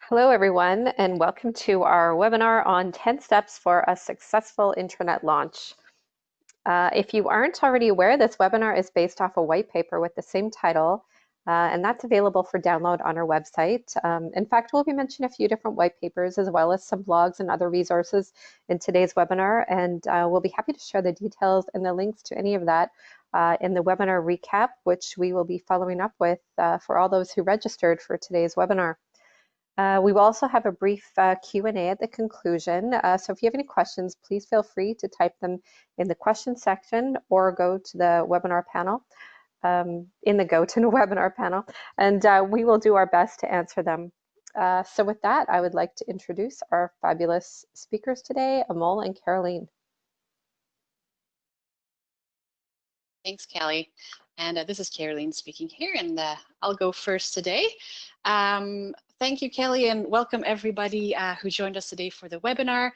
Hello, everyone, and welcome to our webinar on 10 steps for a successful intranet launch. If you aren't already aware, this webinar is based off a white paper with the same title, and that's available for download on our website. In fact, we'll be mentioning a few different white papers as well as some blogs and other resources in today's webinar, and we'll be happy to share the details and the links to any of that in the webinar recap, which we will be following up with for all those who registered for today's webinar. We will also have a brief Q&A at the conclusion. So if you have any questions, please feel free to type them in the question section or go to the webinar panel, in the Go to the webinar panel, and we will do our best to answer them. So with that, I would like to introduce our fabulous speakers today, Amol and Caroline. Thanks, Callie. And this is Caroline speaking here, and I'll go first today. Thank you, Kelly, and welcome everybody who joined us today for the webinar.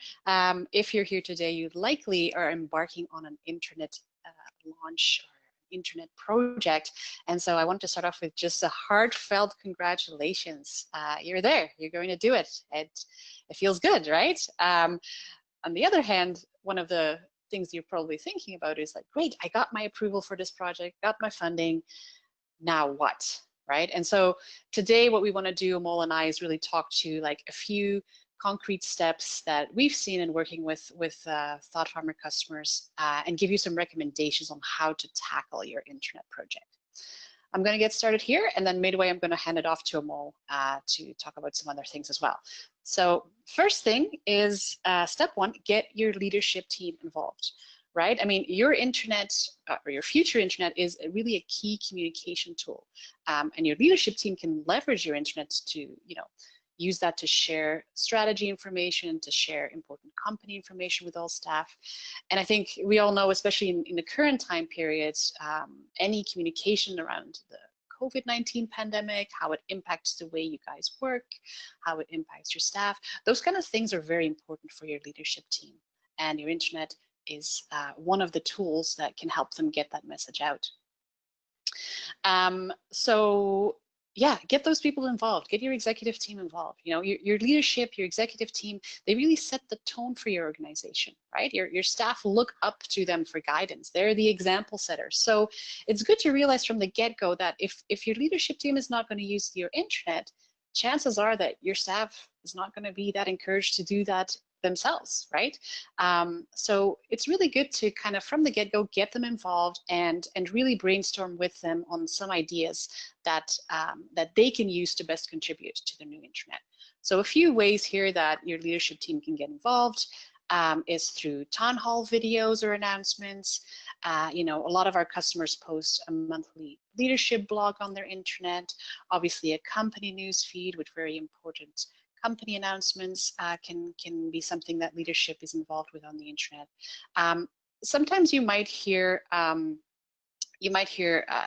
If you're here today, you likely are embarking on an intranet launch or intranet project. And so I want to start off with just a heartfelt congratulations. You're there, you're going to do it. It feels good, right? On the other hand, one of the things you're probably thinking about is like, great, I got my approval for this project, got my funding, now what, right? And so today what we want to do, Amol and I, is really talk to like a few concrete steps that we've seen in working with Thought Farmer customers and give you some recommendations on how to tackle your intranet project. I'm going to get started here, and then midway I'm going to hand it off to Amol to talk about some other things as well. So first thing is step one, get your leadership team involved, right? I mean, your intranet or your future intranet is really a key communication tool, and your leadership team can leverage your intranet to, use that to share strategy information, to share important company information with all staff. And I think we all know, especially in the current time periods, any communication around the COVID-19 pandemic, how it impacts the way you guys work, how it impacts your staff, those kind of things are very important for your leadership team. And your intranet is one of the tools that can help them get that message out. So yeah, get those people involved, get your executive team involved. Your leadership, your executive team, they really set the tone for your organization, right? Your staff look up to them for guidance. They're the example setters. So it's good to realize from the get-go that if your leadership team is not going to use your intranet, chances are that your staff is not going to be that encouraged to do that themselves, right? So it's really good to kind of from the get-go get them involved and really brainstorm with them on some ideas that that they can use to best contribute to the new intranet. So a few ways here that your leadership team can get involved is through town hall videos or announcements. A lot of our customers post a monthly leadership blog on their intranet, obviously a company news feed with very important company announcements can be something that leadership is involved with on the intranet. Sometimes you might hear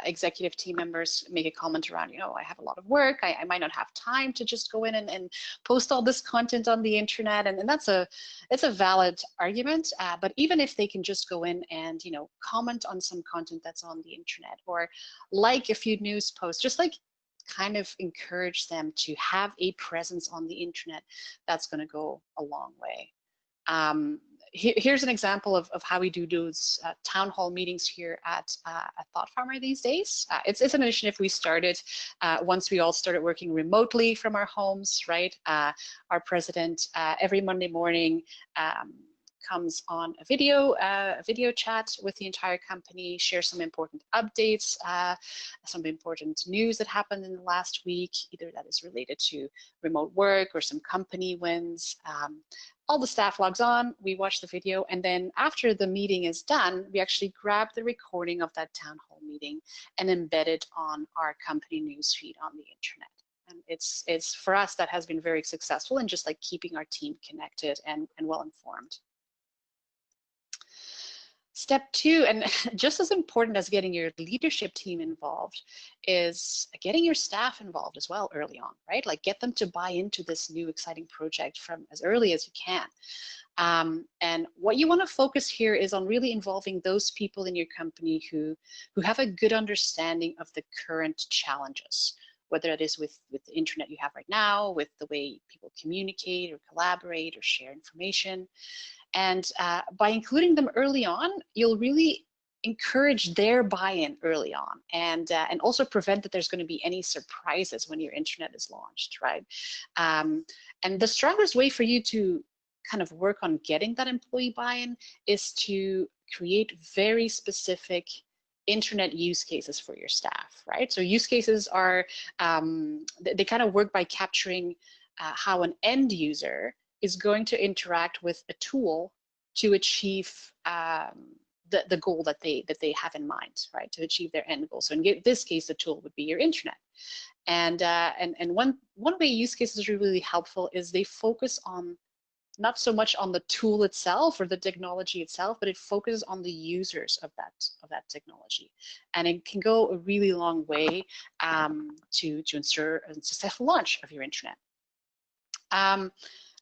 executive team members make a comment around, I have a lot of work, I might not have time to just go in and post all this content on the intranet, and it's a valid argument. But even if they can just go in and comment on some content that's on the intranet, or like a few news posts, just like kind of encourage them to have a presence on the intranet, that's going to go a long way. Here's an example of how we do those town hall meetings here at Thought Farmer these days. It's an initiative we started once we all started working remotely from our homes, right? Our president every Monday morning comes on a video chat with the entire company, share some important updates, some important news that happened in the last week, either that is related to remote work or some company wins. All the staff logs on, we watch the video, and then after the meeting is done, we actually grab the recording of that town hall meeting and embed it on our company news feed on the intranet. And it's for us that has been very successful in just like keeping our team connected and well informed. Step two, and just as important as getting your leadership team involved, is getting your staff involved as well early on, right? Like get them to buy into this new exciting project from as early as you can. And what you want to focus here is on really involving those people in your company who have a good understanding of the current challenges. whether it is with the internet you have right now, with the way people communicate or collaborate or share information. And by including them early on, you'll really encourage their buy-in early on, and also prevent that there's going to be any surprises when your intranet is launched, right? And the strongest way for you to kind of work on getting that employee buy-in is to create very specific intranet use cases for your staff, right? So use cases are, they kind of work by capturing how an end user is going to interact with a tool to achieve the goal that they have in mind, right? To achieve their end goal. So in this case, the tool would be your intranet. And one way use cases are really helpful is they focus on not so much on the tool itself or the technology itself, but it focuses on the users of that technology, and it can go a really long way to ensure a successful launch of your intranet.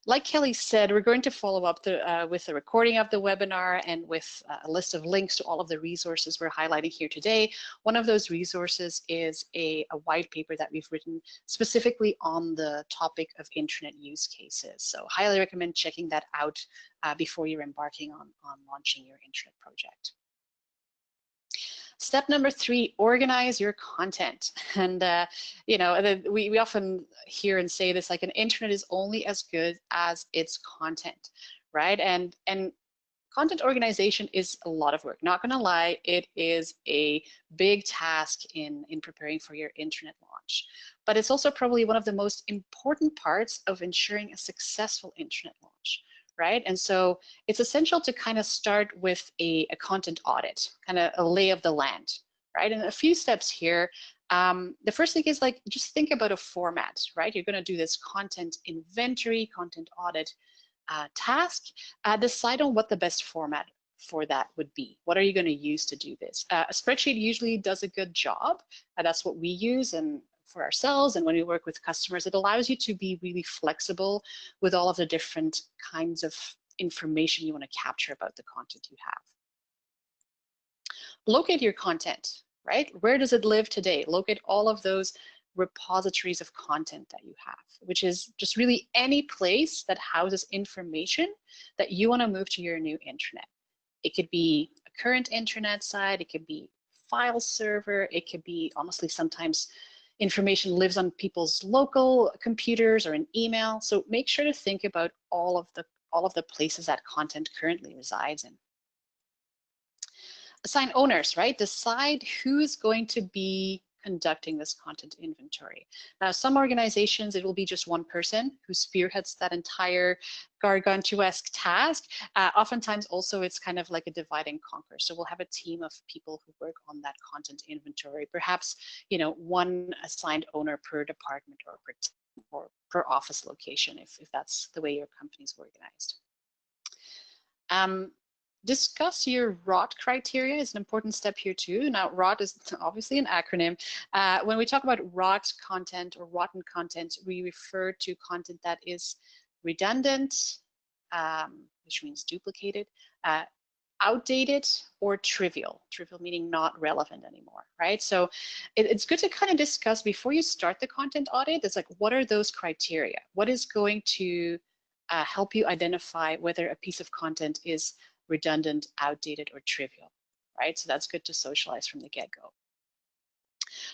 Like Kelly said, we're going to follow up with a recording of the webinar and with a list of links to all of the resources we're highlighting here today. One of those resources is a white paper that we've written specifically on the topic of intranet use cases. So highly recommend checking that out before you're embarking on launching your intranet project. Step number 3, organize your content. And you know, we often hear and say this, like, an intranet is only as good as its content, right? And content organization is a lot of work. Not gonna lie, it is a big task in preparing for your intranet launch. But it's also probably one of the most important parts of ensuring a successful intranet launch, right? And so it's essential to kind of start with a content audit, kind of a lay of the land, right? And a few steps here. The first thing is, like, just think about a format, right? You're going to do this content inventory, content audit task. Decide on what the best format for that would be. What are you going to use to do this? A spreadsheet usually does a good job. That's what we use and for ourselves, and when we work with customers, it allows you to be really flexible with all of the different kinds of information you want to capture about the content you have. Locate your content, right? Where does it live today? Locate all of those repositories of content that you have, which is just really any place that houses information that you want to move to your new intranet. It could be a current intranet site, it could be file server, it could be, honestly, sometimes information lives on people's local computers or in email. So make sure to think about all of the places that content currently resides in. Assign owners, right? Decide who is going to be conducting this content inventory. Now, some organizations, it will be just one person who spearheads that entire gargantuesque task. Oftentimes also it's kind of like a divide and conquer. So we'll have a team of people who work on that content inventory, perhaps, you know, one assigned owner per department or per office location, if that's the way your company's organized. Discuss your ROT criteria is an important step here too. Now, ROT is obviously an acronym. When we talk about ROT content or rotten content, we refer to content that is redundant, which means duplicated, outdated, or trivial. Trivial meaning not relevant anymore, right? So it's good to kind of discuss before you start the content audit. It's like, what are those criteria? What is going to help you identify whether a piece of content is redundant, outdated, or trivial, right? So that's good to socialize from the get-go.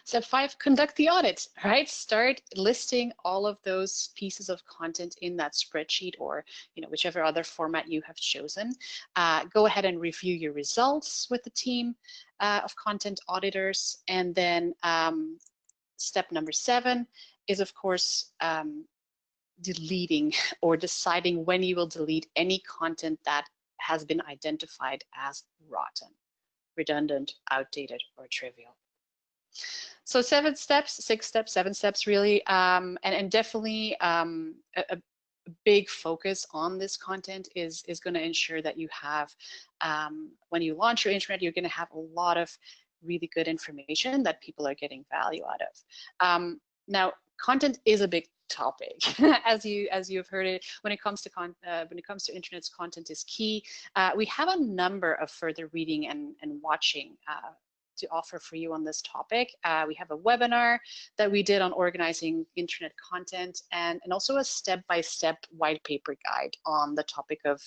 Step 5, conduct the audit, right? Start listing all of those pieces of content in that spreadsheet or, you know, whichever other format you have chosen. Go ahead and review your results with the team of content auditors. And then step number 7 is, of course, deleting or deciding when you will delete any content that has been identified as rotten, redundant, outdated, or trivial. So 7 steps, 6 steps, 7 steps really, and definitely a big focus on this content is going to ensure that you have, when you launch your intranet, you're going to have a lot of really good information that people are getting value out of. Now, content is a big topic, as you've heard it. When it comes to intranets, content is key. We have a number of further reading and watching to offer for you on this topic. We have a webinar that we did on organizing intranet content, and also a step-by-step white paper guide on the topic of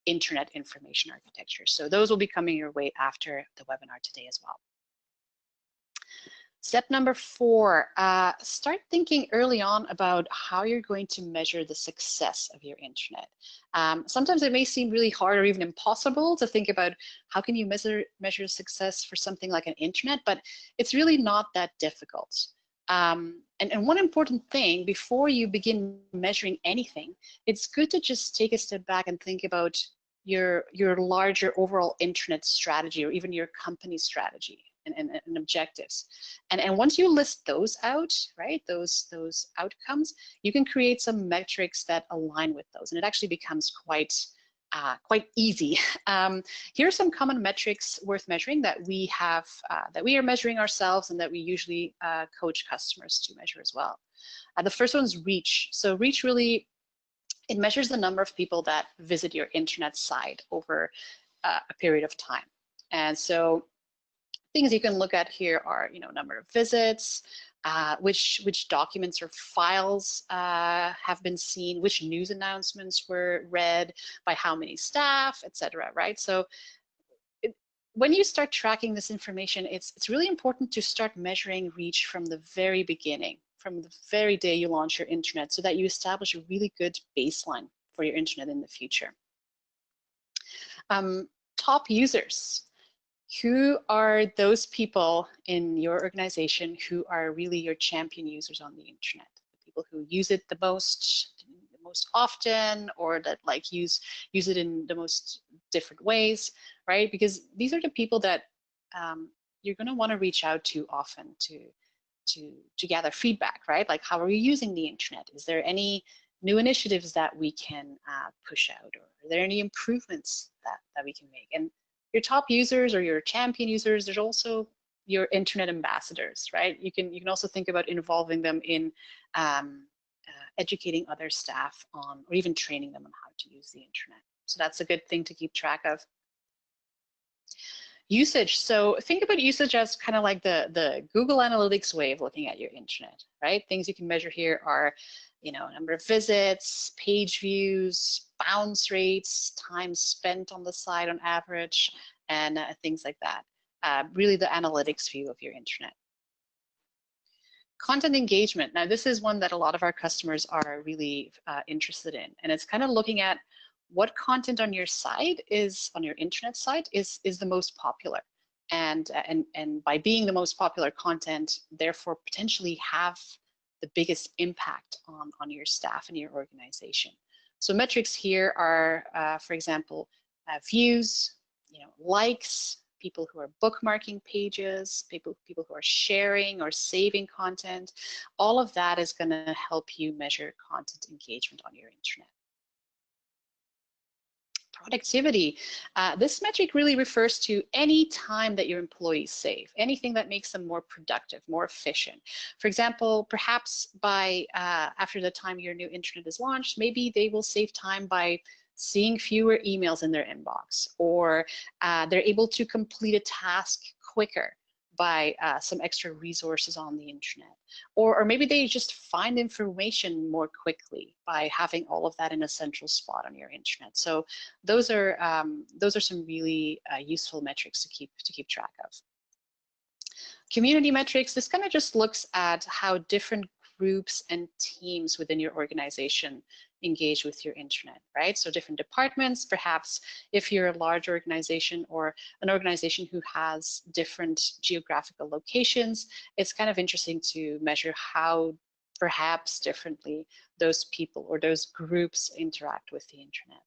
intranet information architecture. So those will be coming your way after the webinar today as well. Step number 4, start thinking early on about how you're going to measure the success of your intranet. Sometimes it may seem really hard or even impossible to think about how can you measure success for something like an intranet, but it's really not that difficult. And one important thing before you begin measuring anything, it's good to just take a step back and think about your larger overall intranet strategy, or even your company strategy and objectives. And once you list those out, right, those outcomes, you can create some metrics that align with those, and it actually becomes quite easy. Here are some common metrics worth measuring that we have, that we are measuring ourselves, and that we usually coach customers to measure as well. The first one is reach. So reach really, it measures the number of people that visit your intranet site over a period of time. And so things you can look at here are, number of visits, which documents or files have been seen, which news announcements were read, by how many staff, etc. Right? So when you start tracking this information, it's really important to start measuring reach from the very beginning, from the very day you launch your intranet, so that you establish a really good baseline for your intranet in the future. Top users. Who are those people in your organization who are really your champion users on the internet? The people who use it the most often, or that use it in the most different ways, right? Because these are the people that you're going to want to reach out to often to gather feedback, right? Like, how are you using the internet? Is there any new initiatives that we can push out, or are there any improvements that we can make? And your top users or your champion users, there's also your internet ambassadors, right? You can also think about involving them in educating other staff on, or even training them on how to use the internet. So that's a good thing to keep track of. Usage. So think about usage as kind of like the Google Analytics way of looking at your internet, right? Things you can measure here are, number of visits, page views, bounce rates, time spent on the site on average, and things like that. Really the analytics view of your internet. Content engagement. Now, this is one that a lot of our customers are really interested in, and it's kind of looking at what content on your site on your intranet site is the most popular, and by being the most popular content, therefore potentially have the biggest impact on your staff and your organization. So metrics here are, for example, views, likes, people who are bookmarking pages, people who are sharing or saving content. All of that is going to help you measure content engagement on your internet. Productivity. This metric really refers to any time that your employees save, anything that makes them more productive, more efficient. For example, perhaps by after the time your new intranet is launched, maybe they will save time by seeing fewer emails in their inbox, or they're able to complete a task quicker by some extra resources on the internet, or maybe they just find information more quickly by having all of that in a central spot on your internet. So those are some really useful metrics to keep track of. Community metrics. This kind of just looks at how different groups and teams within your organization engage with your intranet, right? So different departments, perhaps if you're a large organization or an organization who has different geographical locations, it's kind of interesting to measure how perhaps differently those people or those groups interact with the intranet.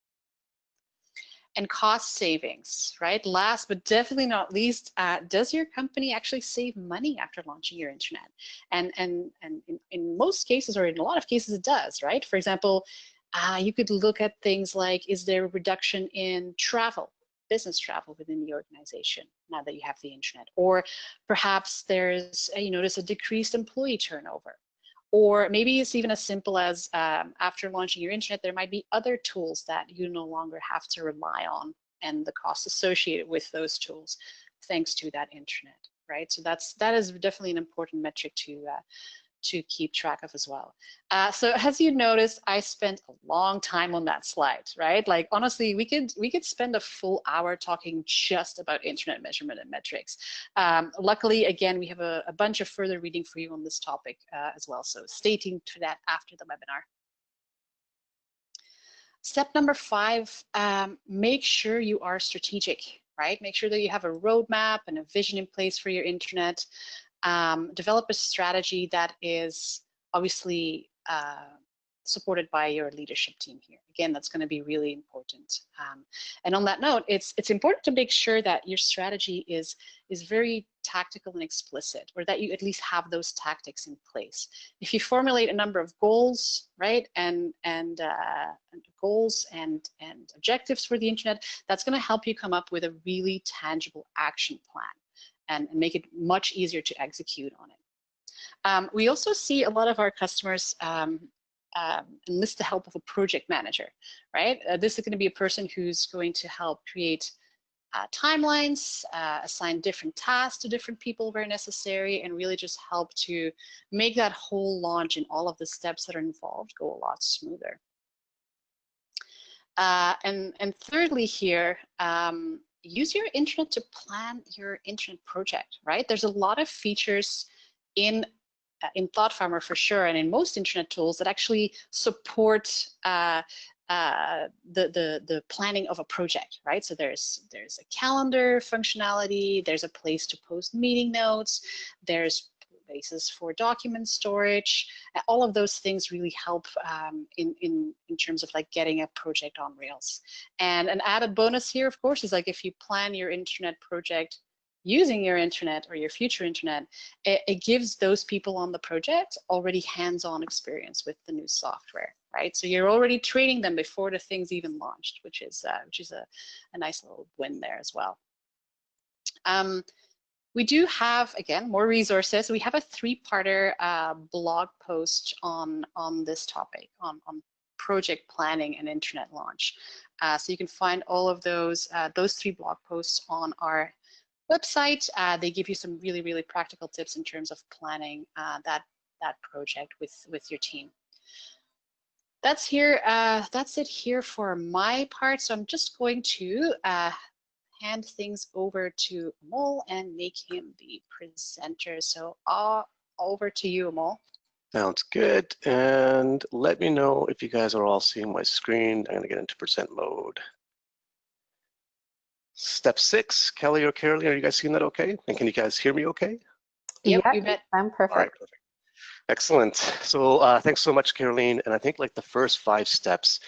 And cost savings, right? Last but definitely not least, does your company actually save money after launching your intranet? And in most cases, or in a lot of cases, it does, right? For example, you could look at things like, is there a reduction in travel, business travel within the organization now that you have the intranet? Or perhaps there's, you notice a decreased employee turnover. Or maybe it's even as simple as after launching your intranet, there might be other tools that you no longer have to rely on, and the costs associated with those tools thanks to that intranet. right? So that is definitely an important metric to keep track of as well. So as you noticed, I spent a long time on that slide, right? Like honestly, we could spend a full hour talking just about internet measurement and metrics. Luckily, again, we have a bunch of further reading for you on this topic as well. So stay tuned to that after the webinar. Step number 5, make sure you are strategic, right? Make sure that you have a roadmap and a vision in place for your internet. Develop a strategy that is obviously supported by your leadership team here. Again, that's going to be really important. And on that note, it's important to make sure that your strategy is very tactical and explicit, or that you at least have those tactics in place. If you formulate a number of goals, right, and goals and objectives for the internet, that's going to help you come up with a really tangible action plan and make it much easier to execute on it. We also see a lot of our customers enlist the help of a project manager, right? This is going to be a person who's going to help create timelines, assign different tasks to different people where necessary, and really just help to make that whole launch and all of the steps that are involved go a lot smoother. And thirdly here, use your intranet to plan your intranet project, right? There's a lot of features in ThoughtFarmer for sure, and in most intranet tools that actually support the planning of a project, right? So there's a calendar functionality, there's a place to post meeting notes, there's places for document storage. All of those things really help in terms of like getting a project on rails. And an added bonus here, of course, is like if you plan your internet project using your intranet or your future intranet, it gives those people on the project already hands-on experience with the new software, right? So you're already training them before the thing's even launched, which is a nice little win there as well. We do have, again, more resources. We have a 3-parter blog post on this topic, on project planning and internet launch. So you can find all of those 3 blog posts on our website. They give you some really, really practical tips in terms of planning that project with your team. That's it here for my part. So I'm just going to hand things over to Amol and make him the presenter. So over to you, Amol. Sounds good. And let me know if you guys are all seeing my screen. I'm gonna get into present mode. Step 6, Kelly or Caroline, are you guys seeing that okay? And can you guys hear me okay? Yep, Yeah, you bet. I'm perfect. All right, perfect. Excellent. So thanks so much, Caroline. And I think like the first 5 steps,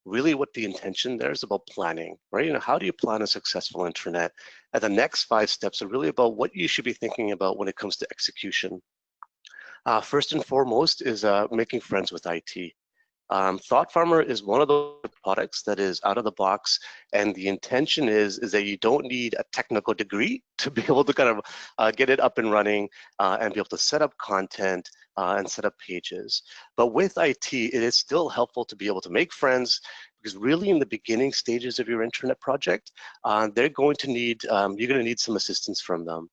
really what the intention there is about planning, right? You know, how do you plan a successful intranet? And the next 5 steps are really about what you should be thinking about when it comes to execution. First and foremost is making friends with IT. ThoughtFarmer is one of those products that is out of the box, and the intention is that you don't need a technical degree to be able to kind of get it up and running and be able to set up content and set up pages. But with IT, it is still helpful to be able to make friends, because really in the beginning stages of your internet project, they're going to need, you're going to need some assistance from them.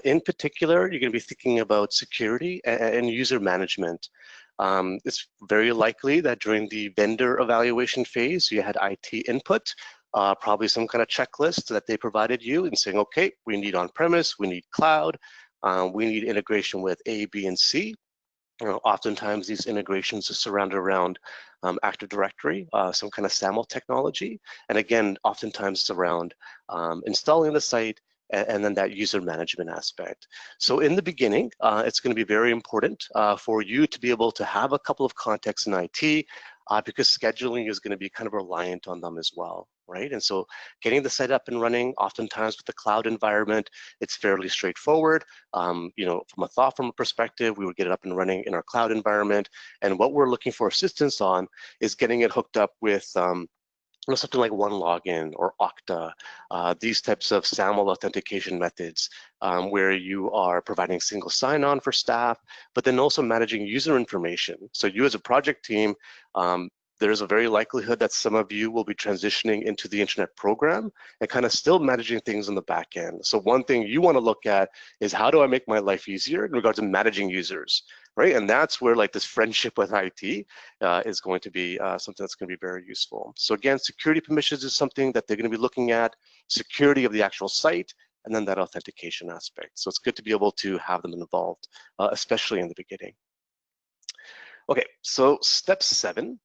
In particular, you're going to be thinking about security and user management. It's very likely that during the vendor evaluation phase, you had IT input, probably some kind of checklist that they provided you and saying, okay, we need on-premise, we need cloud, we need integration with A, B, and C. Oftentimes these integrations are surrounded around Active Directory, some kind of SAML technology. And again, oftentimes it's around installing the site, and then that user management aspect. So in the beginning, it's going to be very important for you to be able to have a couple of contacts in IT, because scheduling is going to be kind of reliant on them as well, right? And so getting the site up and running, oftentimes with the cloud environment, it's fairly straightforward. You know, from a ThoughtFarmer perspective, we would get it up and running in our cloud environment. And what we're looking for assistance on is getting it hooked up with something like OneLogin or Okta, these types of SAML authentication methods where you are providing single sign-on for staff, but then also managing user information. So you as a project team, there's a very likelihood that some of you will be transitioning into the internet program and kind of still managing things on the back end. So one thing you want to look at is, how do I make my life easier in regards to managing users, right? And that's where like this friendship with IT is going to be something that's going to be very useful. So again, security permissions is something that they're going to be looking at, security of the actual site, and then that authentication aspect. So it's good to be able to have them involved, especially in the beginning. Okay, so step 7.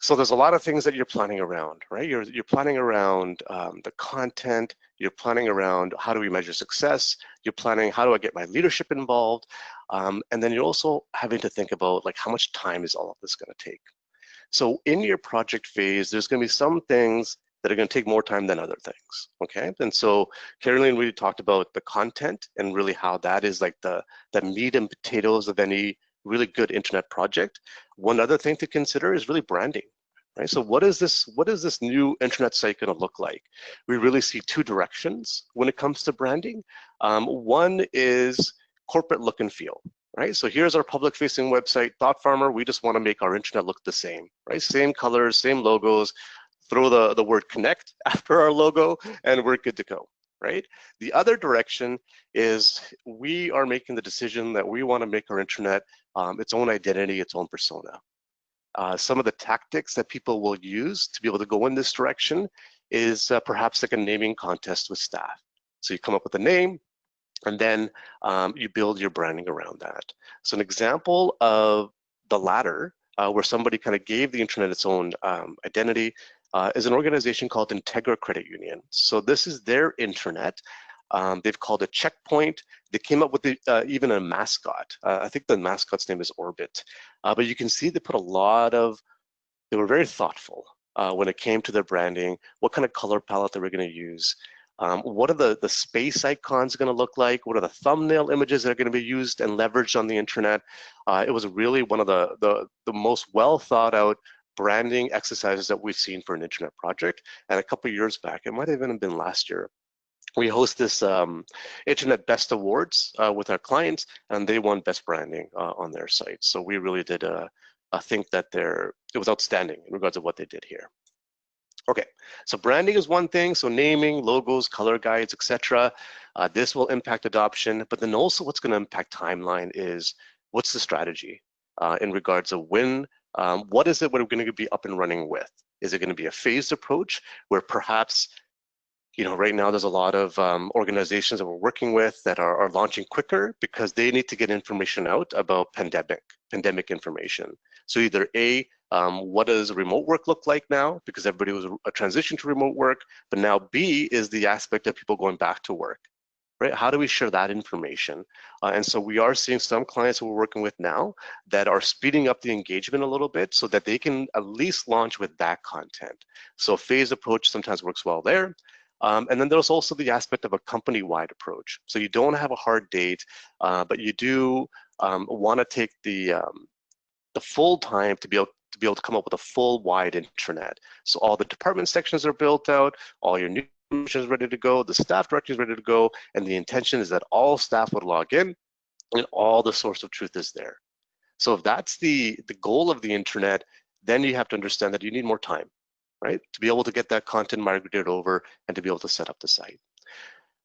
So there's a lot of things that you're planning around, right? You're planning around the content, you're planning around how do we measure success, you're planning how do I get my leadership involved, and then you're also having to think about like how much time is all of this going to take. So in your project phase, there's going to be some things that are going to take more time than other things, okay? And so Caroline really talked about the content and really how that is like the meat and potatoes of any really good internet project. One other thing to consider is really branding, right? So what is this new internet site going to look like? We really see 2 directions when it comes to branding. One is corporate look and feel, right? So here's our public-facing website, Thought Farmer. We just want to make our internet look the same, right? Same colors, same logos. Throw the word connect after our logo, and we're good to go, right? The other direction is we are making the decision that we want to make our internet its own identity, its own persona. Some of the tactics that people will use to be able to go in this direction is perhaps like a naming contest with staff. So you come up with a name, and then you build your branding around that. So an example of the latter, where somebody kind of gave the internet its own identity, is an organization called Integra Credit Union. So this is their intranet. They've called it Checkpoint. They came up with even a mascot. I think the mascot's name is Orbit. But you can see they put a lot of, they were very thoughtful when it came to their branding, what kind of color palette they were going to use. What are the space icons going to look like? What are the thumbnail images that are going to be used and leveraged on the internet? It was really one of the most well thought out branding exercises that we've seen for an internet project. And a couple of years back, it might have even been last year, we host this Internet Best Awards with our clients, and they won Best Branding on their site. So we really did think that it was outstanding in regards to what they did here. Okay, so branding is one thing, so naming, logos, color guides, etc. This will impact adoption, but then also what's going to impact timeline is what's the strategy in regards of when, what is it we're going to be up and running with? Is it going to be a phased approach where perhaps, you know, right now there's a lot of organizations that we're working with that are launching quicker because they need to get information out about pandemic information. So either A, what does remote work look like now? Because everybody was a transition to remote work, but now B is the aspect of people going back to work, right? How do we share that information? And so we are seeing some clients that we're working with now that are speeding up the engagement a little bit so that they can at least launch with that content. So phased approach sometimes works well there. And then there's also the aspect of a company-wide approach. So you don't have a hard date, but you do want to take the full time to be able to come up with a full wide intranet. So all the department sections are built out, all your new information is ready to go, the staff directory is ready to go, and the intention is that all staff would log in and all the source of truth is there. So if that's the goal of the intranet, then you have to understand that you need more time, right? To be able to get that content migrated over and to be able to set up the site.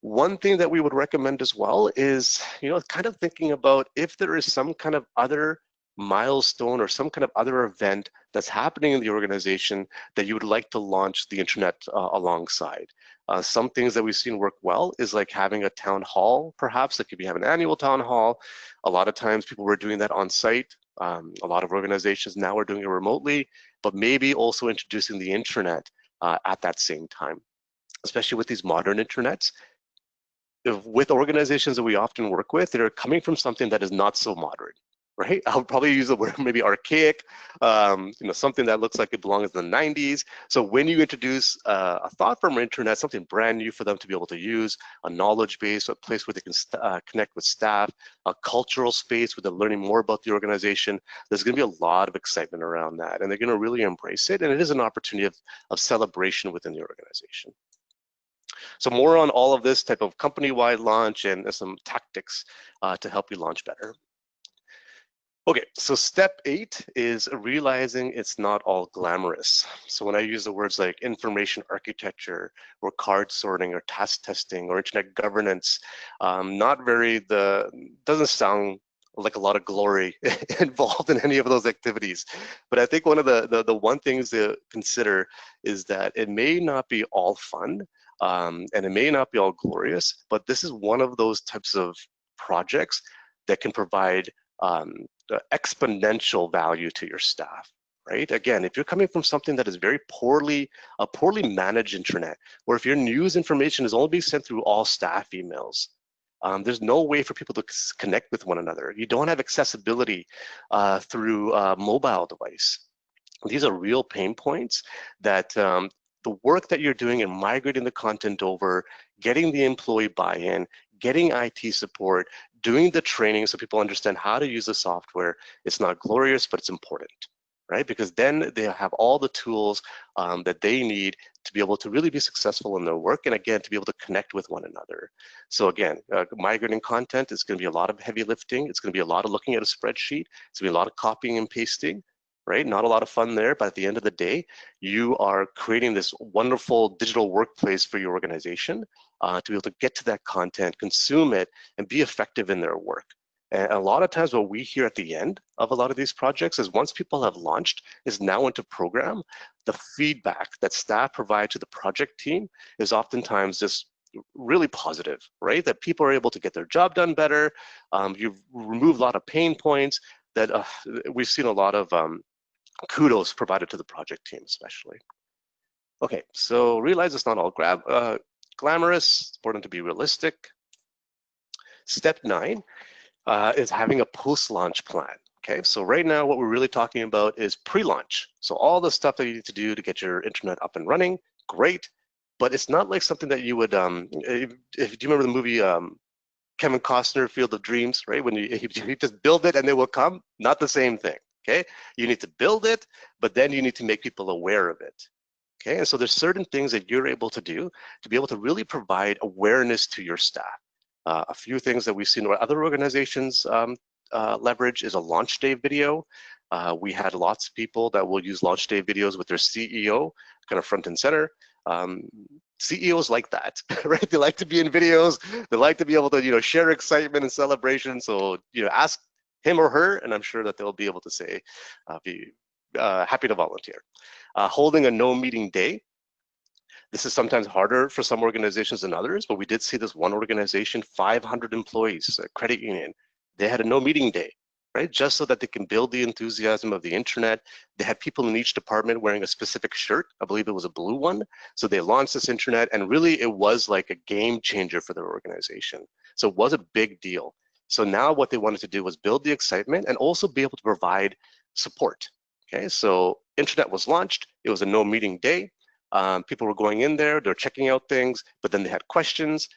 One thing that we would recommend as well is, you know, kind of thinking about if there is some kind of other milestone or some kind of other event that's happening in the organization that you would like to launch the internet alongside. Some things that we've seen work well is like having a town hall, perhaps. Like if you have an annual town hall, a lot of times people were doing that on site. A lot of organizations now are doing it remotely, but maybe also introducing the intranet at that same time, especially with these modern intranets. With organizations that we often work with, they're coming from something that is not so modern, right? I'll probably use the word maybe archaic, you know, something that looks like it belongs in the 90s. So when you introduce a thought from internet, something brand new for them to be able to use, a knowledge base, a place where they can connect with staff, a cultural space where they're learning more about the organization, there's going to be a lot of excitement around that, and they're going to really embrace it. And it is an opportunity of celebration within the organization. So more on all of this type of company-wide launch and some tactics to help you launch better. Okay, so step 8 is realizing it's not all glamorous. So when I use the words like information architecture or card sorting or task testing or internet governance, doesn't sound like a lot of glory involved in any of those activities. But I think one of the one things to consider is that it may not be all fun, and it may not be all glorious, but this is one of those types of projects that can provide exponential value to your staff, right? Again, if you're coming from something that is very poorly managed intranet, or if your news information is only being sent through all staff emails, there's no way for people to connect with one another. You don't have accessibility through a mobile device. These are real pain points that the work that you're doing in migrating the content over, getting the employee buy-in, getting IT support, doing the training so people understand how to use the software, it's not glorious, but it's important, right? Because then they have all the tools that they need to be able to really be successful in their work, and again, to be able to connect with one another. So again, migrating content is going to be a lot of heavy lifting. It's going to be a lot of looking at a spreadsheet. It's going to be a lot of copying and pasting, right? Not a lot of fun there, but at the end of the day, you are creating this wonderful digital workplace for your organization to be able to get to that content, consume it, and be effective in their work. And a lot of times what we hear at the end of a lot of these projects is once people have launched, is now into program, the feedback that staff provide to the project team is oftentimes just really positive, right? That people are able to get their job done better. You've removed a lot of pain points that we've seen a lot of kudos provided to the project team, especially. Okay, so realize it's not all glamorous. It's important to be realistic. Step 9 is having a post-launch plan. Okay, so right now what we're really talking about is pre-launch. So all the stuff that you need to do to get your internet up and running, great, but it's not like something that you would, do you remember the movie Kevin Costner, Field of Dreams, right? When you just build it and they will come, not the same thing, okay? You need to build it, but then you need to make people aware of it, okay? And so there's certain things that you're able to do to be able to really provide awareness to your staff. A few things that we've seen where other organizations leverage is a launch day video. We had lots of people that will use launch day videos with their CEO kind of front and center. CEOs like that, right? They like to be in videos. They like to be able to, share excitement and celebration. So, ask him or her, and I'm sure that they'll be able to say, be happy to volunteer. Holding a no meeting day. This is sometimes harder for some organizations than others, but we did see this one organization, 500 employees, a credit union. They had a no meeting day, right? Just so that they can build the enthusiasm of the internet. They had people in each department wearing a specific shirt. I believe it was a blue one. So they launched this internet, and really it was like a game changer for their organization. So it was a big deal. So now what they wanted to do was build the excitement and also be able to provide support. Okay, so internet was launched. It was a no meeting day. People were going in there, they're checking out things, but then they had questions.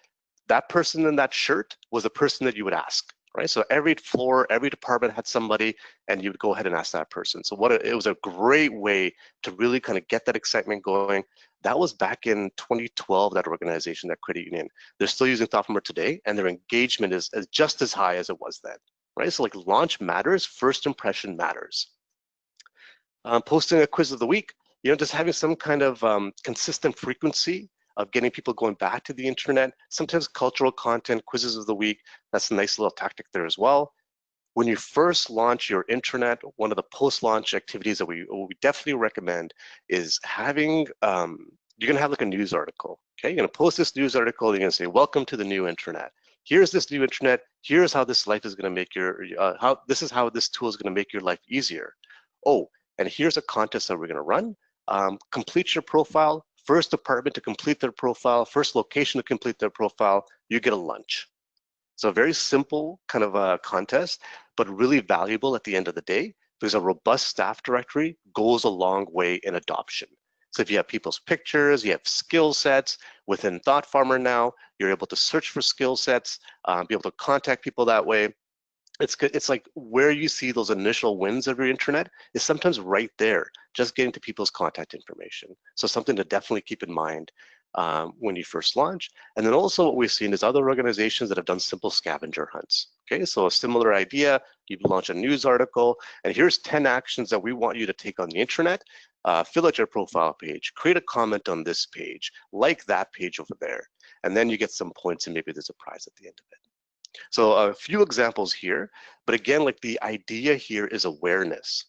That person in that shirt was the person that you would ask, right? So every floor, every department had somebody, and you would go ahead and ask that person. So it was a great way to really kind of get that excitement going. That was back in 2012, that organization, that credit union. They're still using ThoughtFarmer today, and their engagement is just as high as it was then, right? So like launch matters, first impression matters. Posting a quiz of the week, just having some kind of consistent frequency of getting people going back to the internet. Sometimes cultural content, quizzes of the week, that's a nice little tactic there as well. When you first launch your intranet, one of the post-launch activities that we definitely recommend is having, you're gonna have like a news article, okay? You're gonna post this news article, you're gonna say, welcome to the new intranet. Here's this new intranet, here's how this life is gonna make this is how this tool is gonna make your life easier. Oh, and here's a contest that we're gonna run. Complete your profile, first department to complete their profile, first location to complete their profile, you get a lunch. So a very simple kind of a contest, but really valuable at the end of the day, because a robust staff directory goes a long way in adoption. So if you have people's pictures, you have skill sets within ThoughtFarmer now, you're able to search for skill sets, be able to contact people that way. It's like where you see those initial wins of your internet is sometimes right there, just getting to people's contact information. So something to definitely keep in mind when you first launch. And then also what we've seen is other organizations that have done simple scavenger hunts. Okay, so a similar idea, you launch a news article, and here's 10 actions that we want you to take on the intranet. Fill out your profile page, create a comment on this page, like that page over there, and then you get some points and maybe there's a prize at the end of it. So a few examples here, but again, like the idea here is awareness,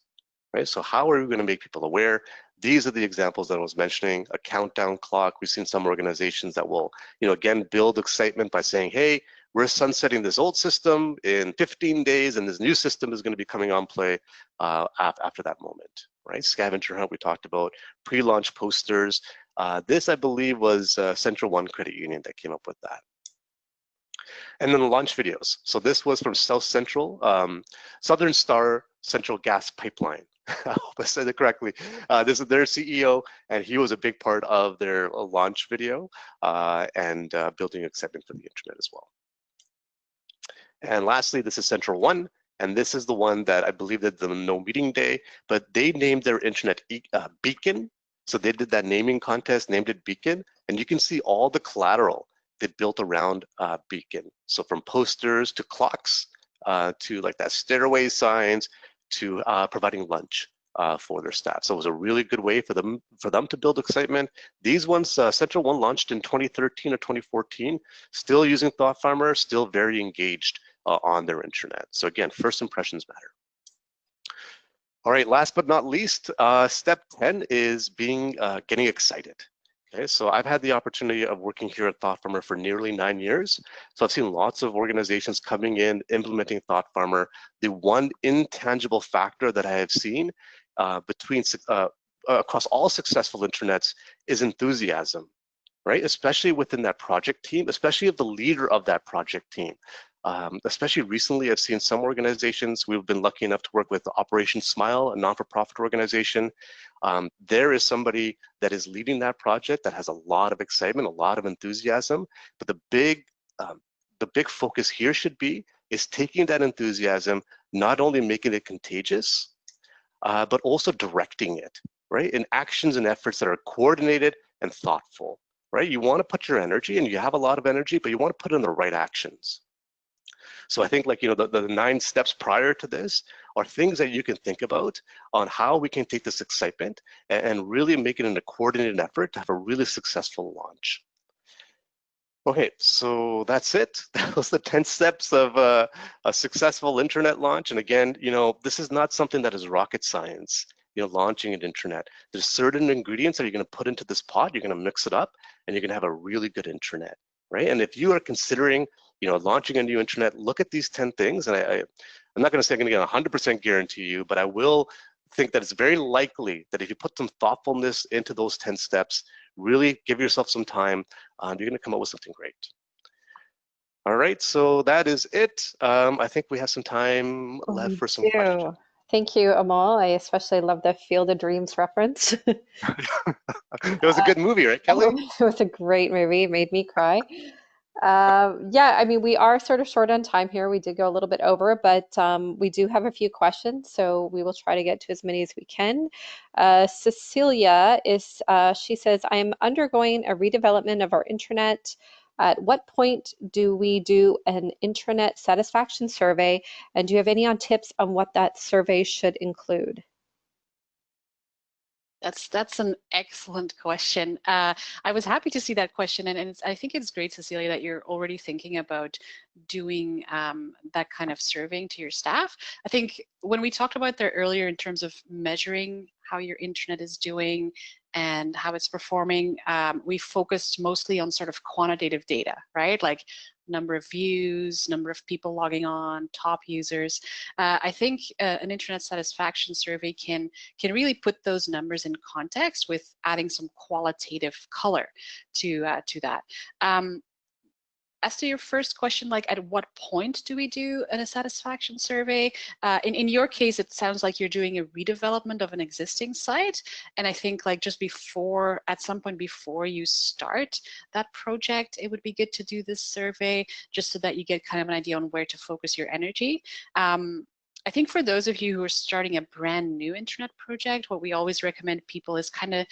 right? So how are we going to make people aware? These are the examples that I was mentioning, a countdown clock. We've seen some organizations that will, again, build excitement by saying, hey, we're sunsetting this old system in 15 days and this new system is going to be coming on play after that moment, right? Scavenger hunt we talked about, pre-launch posters. This, I believe, was Central One Credit Union that came up with that. And then the launch videos. So this was from South Central, Southern Star Central Gas Pipeline. I hope I said it correctly. This is their CEO, and he was a big part of their launch video and building excitement for the internet as well. And lastly, this is Central One, and this is the one that I believe that the no meeting day, but they named their internet Beacon. So they did that naming contest, named it Beacon, and you can see all the collateral they built around Beacon. So from posters to clocks to like that stairway signs to providing lunch for their staff. So it was a really good way for them to build excitement. These ones, Central One launched in 2013 or 2014, still using Thought Farmer, still very engaged on their intranet. So again, first impressions matter. All right, last but not least, step 10 is getting excited. Okay, so I've had the opportunity of working here at Thought Farmer for nearly 9 years. So I've seen lots of organizations coming in, implementing Thought Farmer. The one intangible factor that I have seen across all successful intranets is enthusiasm, right? Especially within that project team, especially of the leader of that project team. Especially recently, I've seen some organizations, we've been lucky enough to work with Operation Smile, a non-for-profit organization. There is somebody that is leading that project that has a lot of excitement, a lot of enthusiasm, but the big focus here should be is taking that enthusiasm, not only making it contagious, but also directing it, right? In actions and efforts that are coordinated and thoughtful, right? You want to put your energy, and you have a lot of energy, but you want to put in the right actions. So I think the 9 steps prior to this are things that you can think about on how we can take this excitement and really make it in a coordinated effort to have a really successful launch. Okay, so that's it. That was the 10 steps of a successful intranet launch. And again, this is not something that is rocket science, launching an intranet. There's certain ingredients that you're going to put into this pot, you're going to mix it up, and you're going to have a really good intranet, right? And if you are considering launching a new intranet, look at these 10 things. And I'm not going to say I'm going to get 100% guarantee you, but I will think that it's very likely that if you put some thoughtfulness into those 10 steps, really give yourself some time, you're going to come up with something great. All right, so that is it. I think we have some time left for some questions. Thank you, Amal. I especially love the Field of Dreams reference. It was a good movie, right, Kelly? It was a great movie. It made me cry. Yeah, I mean, we are sort of short on time here. We did go a little bit over, but we do have a few questions, so we will try to get to as many as we can. Cecilia she says, I am undergoing a redevelopment of our intranet. At what point do we do an intranet satisfaction survey? And do you have any tips on what that survey should include? That's an excellent question. I was happy to see that question, and I think it's great, Cecilia, that you're already thinking about doing that kind of surveying to your staff. I think when we talked about there earlier in terms of measuring how your intranet is doing and how it's performing, we focused mostly on sort of quantitative data, right? Like number of views, number of people logging on, top users. I think an intranet satisfaction survey can really put those numbers in context with adding some qualitative color to that. As to your first question, like at what point do we do a satisfaction survey? In your case, it sounds like you're doing a redevelopment of an existing site. And I think like just before, at some point before you start that project, it would be good to do this survey just so that you get kind of an idea on where to focus your energy. I think for those of you who are starting a brand new intranet project, what we always recommend people is kind of,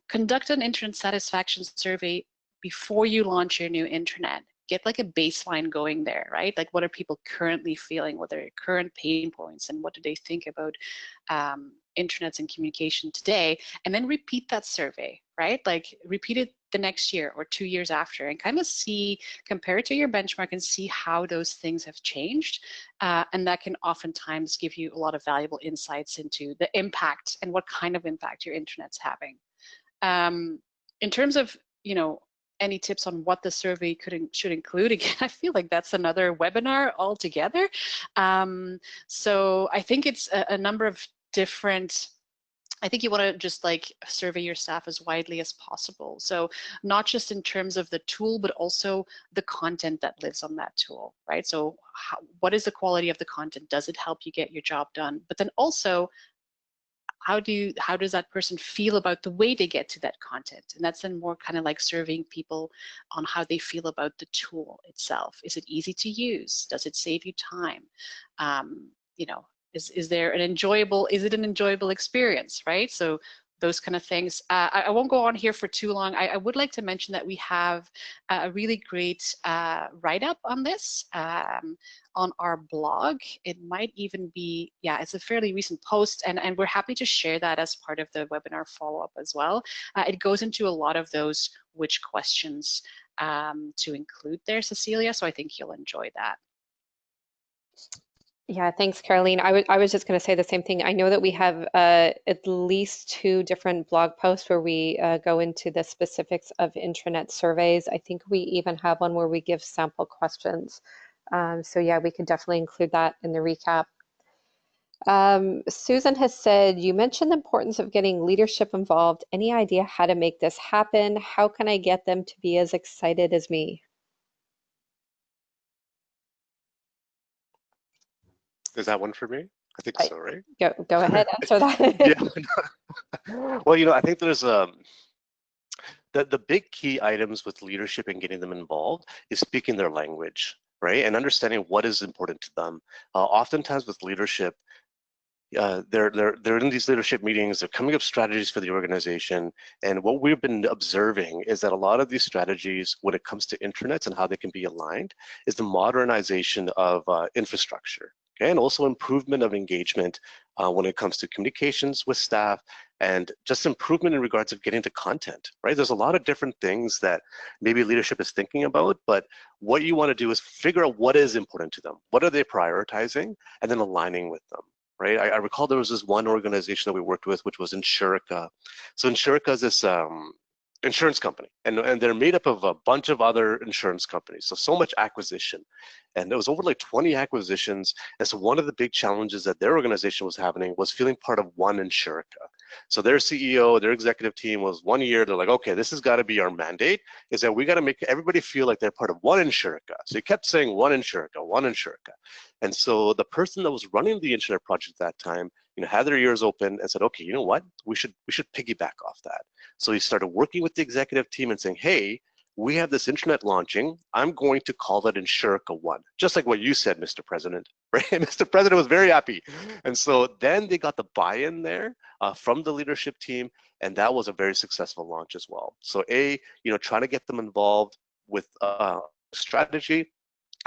conduct an intranet satisfaction survey before you launch your new intranet. get like a baseline going there, right? Like what are people currently feeling, what are their current pain points, and what do they think about intranets and communication today, and then repeat that survey, right? Like repeat it the next year or 2 years after, and kind of see, compare it to your benchmark and see how those things have changed. And that can oftentimes give you a lot of valuable insights into the impact and what kind of impact your intranet's having. In terms of, any tips on what the survey should include, again, I feel like that's another webinar altogether. So I think it's a number of different, I think you want to just like survey your staff as widely as possible. So not just in terms of the tool, but also the content that lives on that tool, right? So what is the quality of the content? Does it help you get your job done? But then also, how does that person feel about the way they get to that content? And that's then more kind of like surveying people on how they feel about the tool itself. Is it easy to use? Does it save you time? Is there an enjoyable, is it an enjoyable experience, right? So those kind of things. I won't go on here for too long. I would like to mention that we have a really great write-up on this on our blog. It might even be, yeah, it's a fairly recent post, and we're happy to share that as part of the webinar follow-up as well. It goes into a lot of those which questions to include there, Cecilia, so I think you'll enjoy that. Yeah, thanks, Caroline. I was just going to say the same thing. I know that we have at least 2 different blog posts where we go into the specifics of intranet surveys. I think we even have one where we give sample questions. So yeah, we could definitely include that in the recap. Susan has said, you mentioned the importance of getting leadership involved. Any idea how to make this happen? How can I get them to be as excited as me? Is that one for me? I think so, right? Go ahead, answer that. Yeah. Well, I think there's the big key items with leadership and getting them involved is speaking their language, right? And understanding what is important to them. Oftentimes with leadership, they're in these leadership meetings, they're coming up strategies for the organization, and what we've been observing is that a lot of these strategies, when it comes to intranets and how they can be aligned, is the modernization of infrastructure, okay? And also improvement of engagement when it comes to communications with staff, and just improvement in regards of getting to content, right? There's a lot of different things that maybe leadership is thinking about, but what you want to do is figure out what is important to them, what are they prioritizing, and then aligning with them. Right, I recall there was this one organization that we worked with, which was Insurica. So Insurica is this insurance company, and they're made up of a bunch of other insurance companies. So much acquisition, and there was over like 20 acquisitions. And so one of the big challenges that their organization was having was feeling part of one Insurica. So their CEO, their executive team was 1 year, they're like, okay, this has got to be our mandate, is that we got to make everybody feel like they're part of one Insurica. So he kept saying one Insurica, one Insurica. And so the person that was running the internet project at that time, had their ears open and said, okay, you know what, we should piggyback off that. So he started working with the executive team and saying, hey, we have this internet launching. I'm going to call that Insurica One, just like what you said, Mr. President. Right? Mr. President was very happy. And so then they got the buy-in there from the leadership team, and that was a very successful launch as well. So trying to get them involved with strategy,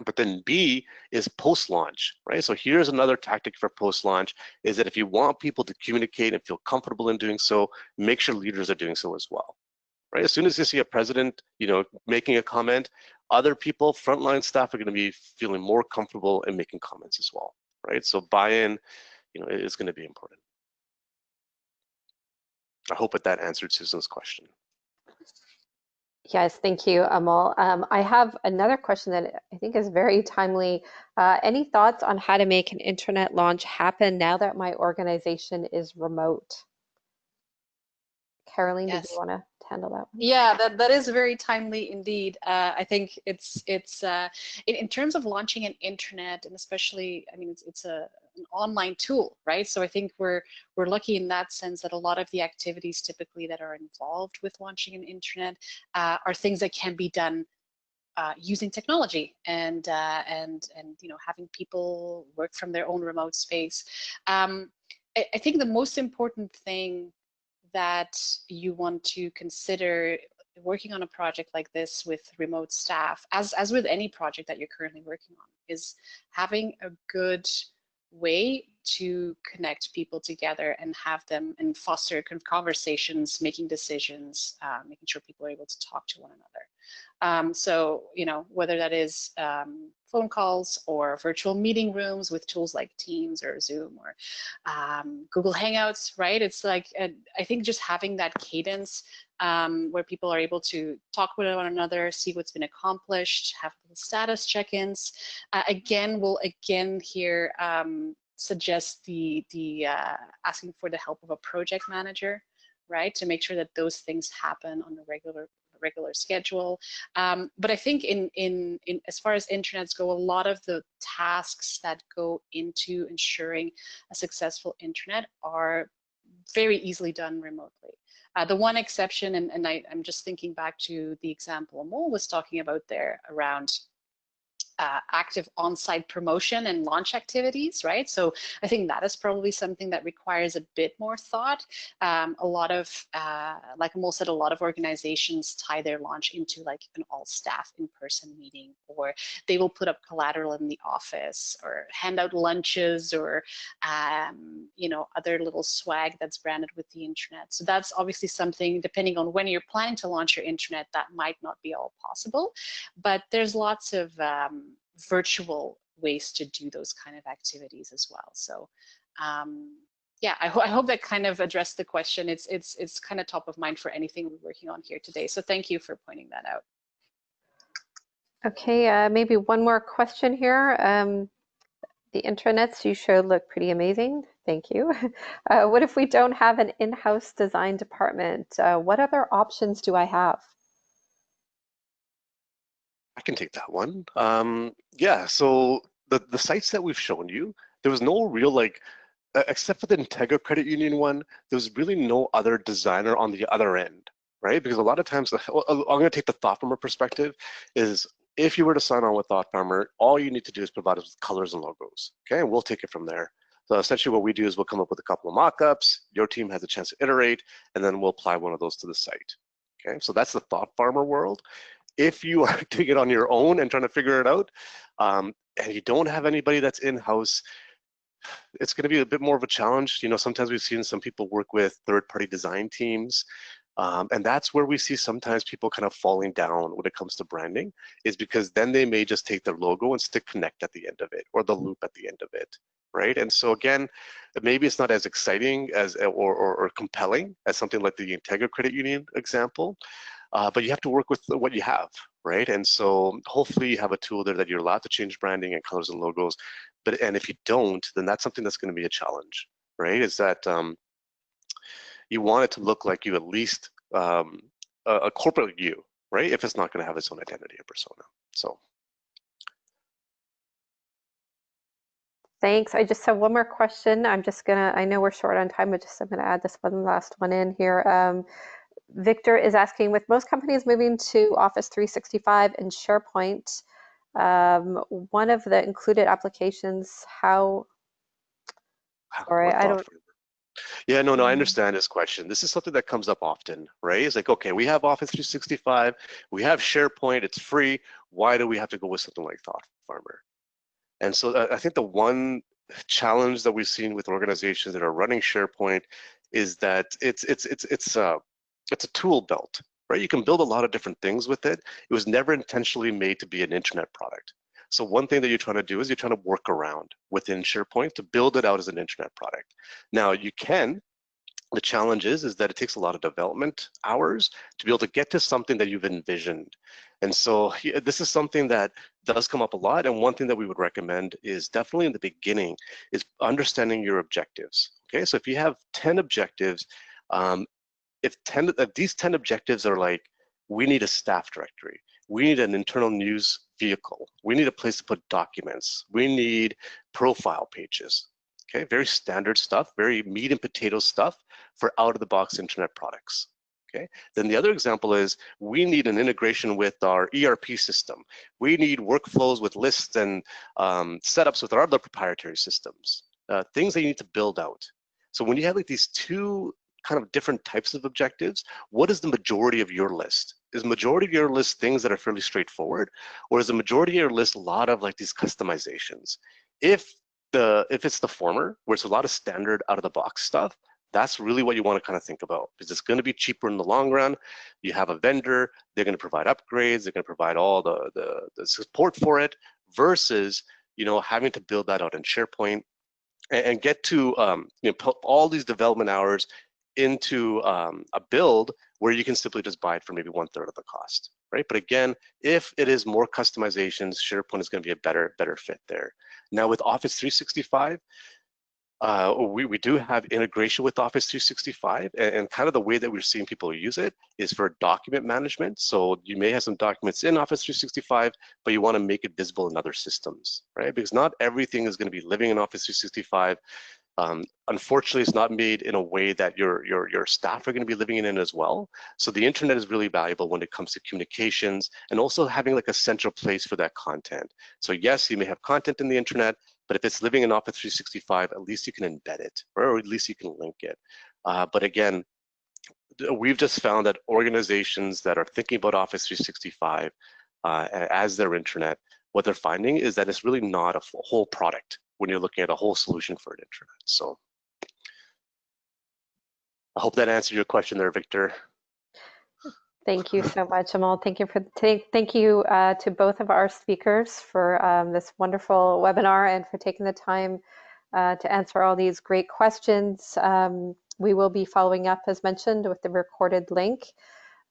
but then B is post-launch, right? So here's another tactic for post-launch, is that if you want people to communicate and feel comfortable in doing so, make sure leaders are doing so as well, right? As soon as you see a president, making a comment, other people, frontline staff are going to be feeling more comfortable in making comments as well, right? So buy-in, is going to be important. I hope that answered Susan's question. Yes, thank you, Amal. I have another question that I think is very timely. Any thoughts on how to make an intranet launch happen now that my organization is remote? Caroline, Yes. did you want to handle that one? Yeah, that is very timely indeed. I think it's in terms of launching an intranet, and especially, I mean, it's an online tool, right? So I think we're lucky in that sense that a lot of the activities typically that are involved with launching an intranet are things that can be done using technology and having people work from their own remote space. I think the most important thing that you want to consider working on a project like this with remote staff, as with any project that you're currently working on, is having a good way to connect people together and have them and foster conversations, making decisions, making sure people are able to talk to one another. So, you know, whether that is phone calls or virtual meeting rooms with tools like Teams or Zoom or Google Hangouts, right? It's like, I think just having that cadence where people are able to talk with one another, see what's been accomplished, have status check-ins. We'll here suggest the asking for the help of a project manager, right, to make sure that those things happen on a regular schedule. But I think in as far as intranets go, a lot of the tasks that go into ensuring a successful intranet are very easily done remotely. The one exception, and I'm just thinking back to the example Amol was talking about there around active on-site promotion and launch activities, right? So I think that is probably something that requires a bit more thought. A lot of, like Amol said, a lot of organizations tie their launch into like an all-staff in-person meeting, or they will put up collateral in the office, or hand out lunches, or you know, other little swag that's branded with the intranet. So that's obviously something, depending on when you're planning to launch your intranet, that might not be all possible. But there's lots of virtual ways to do those kind of activities as well. So yeah, I hope that kind of addressed the question. It's kind of top of mind for anything we're working on here today. So thank you for pointing that out. Okay, maybe one more question here. The intranets you showed look pretty amazing. Thank you. What if we don't have an in-house design department? What other options do I have? I can take that one. Yeah, so the sites that we've shown you, there was no real like, except for the Integra Credit Union one, there's really no other designer on the other end, right? Because a lot of times, I'm going to take the Thought Farmer perspective, is if you were to sign on with Thought Farmer, all you need to do is provide us with colors and logos, okay? And we'll take it from there. So essentially what we do is we'll come up with a couple of mock-ups, your team has a chance to iterate, and then we'll apply one of those to the site, okay? So that's the Thought Farmer world. If you are doing it on your own and trying to figure it out, and you don't have anybody that's in-house, it's going to be a bit more of a challenge. You know, sometimes we've seen some people work with third-party design teams, and that's where we see sometimes people kind of falling down when it comes to branding, is because then they may just take their logo and stick connect at the end of it, or the loop at the end of it, right? And so again, maybe it's not as exciting as or compelling as something like the Integra Credit Union example, but you have to work with what you have, right? And so hopefully you have a tool there that you're allowed to change branding and colors and logos. And if you don't, then that's something that's going to be a challenge, right? Is that you want it to look like you at least a corporate you, right? If it's not going to have its own identity and persona. So. Thanks. I just have one more question. I know we're short on time, but I'm gonna add this one last one in here. Victor is asking, with most companies moving to Office 365 and SharePoint, one of the included applications, Yeah, no, I understand this question. This is something that comes up often, right? It's like, okay, we have Office 365, we have SharePoint, it's free. Why do we have to go with something like Thought Farmer? And so I think the one challenge that we've seen with organizations that are running SharePoint is that it's a tool belt, right? You can build a lot of different things with it. It was never intentionally made to be an intranet product. So one thing that you're trying to do is you're trying to work around within SharePoint to build it out as an intranet product. Now you can, the challenge is that it takes a lot of development hours to be able to get to something that you've envisioned. And so this is something that does come up a lot. And one thing that we would recommend is definitely in the beginning is understanding your objectives. Okay, so if you have 10 objectives, if these 10 objectives are like, we need a staff directory, we need an internal news vehicle, we need a place to put documents, we need profile pages. Okay, very standard stuff, very meat and potatoes stuff for out-of-the-box internet products. Okay, then the other example is we need an integration with our ERP system. We need workflows with lists and setups with our other proprietary systems, things that you need to build out. So when you have like these two kind of different types of objectives, what is the majority of your list? Is majority of your list things that are fairly straightforward, or is the majority of your list a lot of like these customizations? If it's the former, where it's a lot of standard out of the box stuff, that's really what you want to kind of think about, because it's going to be cheaper in the long run. You have a vendor, they're going to provide upgrades, they're going to provide all the support for it, versus having to build that out in SharePoint and get to put all these development hours into a build where you can simply just buy it for maybe 1/3 of the cost, right? But again, if it is more customizations, SharePoint is going to be a better fit there. Now with Office 365, we do have integration with Office 365, and kind of the way that we're seeing people use it is for document management. So you may have some documents in Office 365, but you want to make it visible in other systems, right? Because not everything is going to be living in Office 365. Unfortunately, it's not made in a way that your staff are going to be living in it as well. So the internet is really valuable when it comes to communications and also having like a central place for that content. So yes, you may have content in the internet, but if it's living in Office 365, at least you can embed it, or at least you can link it. But again, we've just found that organizations that are thinking about Office 365 as their intranet, what they're finding is that it's really not a whole product when you're looking at a whole solution for an intranet. So I hope that answered your question there, Victor. Thank you so much, Amal. Thank you to both of our speakers for this wonderful webinar and for taking the time to answer all these great questions. We will be following up, as mentioned, with the recorded link.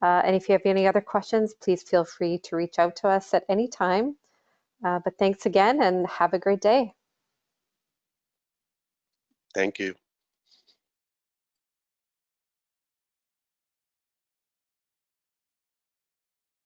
And if you have any other questions, please feel free to reach out to us at any time. But thanks again and have a great day. Thank you.